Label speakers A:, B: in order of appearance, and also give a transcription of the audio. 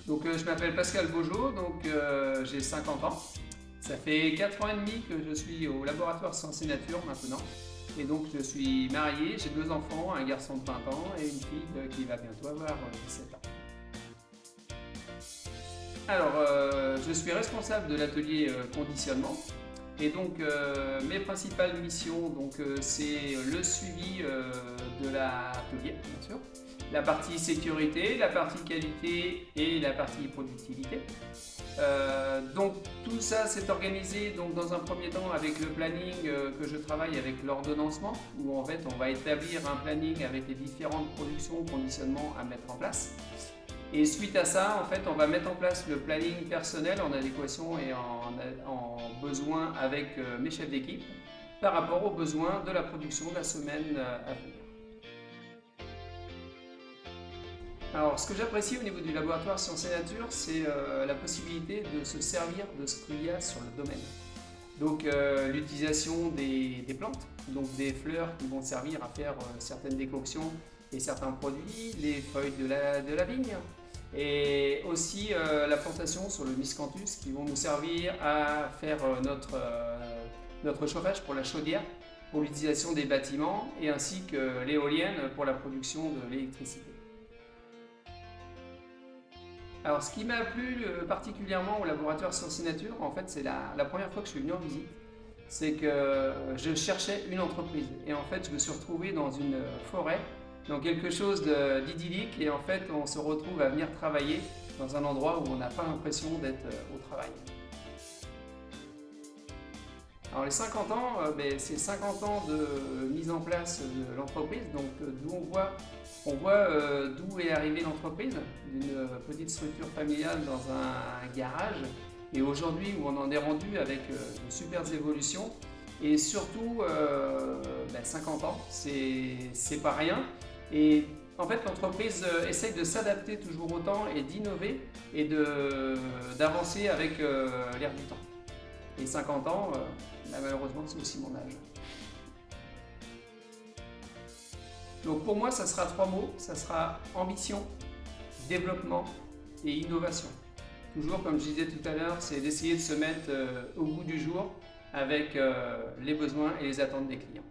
A: Donc je m'appelle Pascal Beaujeau, donc j'ai 50 ans. Ça fait 4 ans et demi que je suis au laboratoire Sciences et Nature maintenant. Et donc je suis marié, j'ai 2 enfants, un garçon de 20 ans et une fille qui va bientôt avoir 17 ans. Alors je suis responsable de l'atelier conditionnement. Et donc mes principales missions, c'est le suivi de l'atelier, bien sûr, la partie sécurité, la partie qualité et la partie productivité. Donc tout ça c'est organisé dans un premier temps avec le planning que je travaille avec l'ordonnancement, où en fait on va établir un planning avec les différentes productions, conditionnements à mettre en place. Et suite à ça, en fait, on va mettre en place le planning personnel en adéquation et en besoin avec mes chefs d'équipe par rapport aux besoins de la production de la semaine à venir. Alors, ce que j'apprécie au niveau du laboratoire Sciences et Nature, c'est la possibilité de se servir de ce qu'il y a sur le domaine. Donc, l'utilisation des plantes, donc des fleurs qui vont servir à faire certaines décoctions et certains produits, les feuilles de la vigne, et aussi la plantation sur le miscanthus qui vont nous servir à faire notre chauffage pour la chaudière, pour l'utilisation des bâtiments, et ainsi que l'éolienne pour la production de l'électricité. Alors ce qui m'a plu particulièrement au laboratoire Sciences et Nature, en fait c'est la première fois que je suis venu en visite, c'est que je cherchais une entreprise et en fait je me suis retrouvé dans une forêt, dans quelque chose d'idyllique, et en fait on se retrouve à venir travailler dans un endroit où on n'a pas l'impression d'être au travail. Alors les 50 ans, c'est 50 ans de mise en place de l'entreprise, donc d'où on voit d'où est arrivée l'entreprise, d'une petite structure familiale dans un garage, et aujourd'hui où on en est rendu avec de super évolutions, et surtout 50 ans, c'est pas rien. Et en fait, l'entreprise essaye de s'adapter toujours autant et d'innover et d'avancer avec l'air du temps. Et 50 ans, malheureusement, c'est aussi mon âge. Donc pour moi, ça sera 3 mots. Ça sera ambition, développement et innovation. Toujours, comme je disais tout à l'heure, c'est d'essayer de se mettre au goût du jour avec les besoins et les attentes des clients.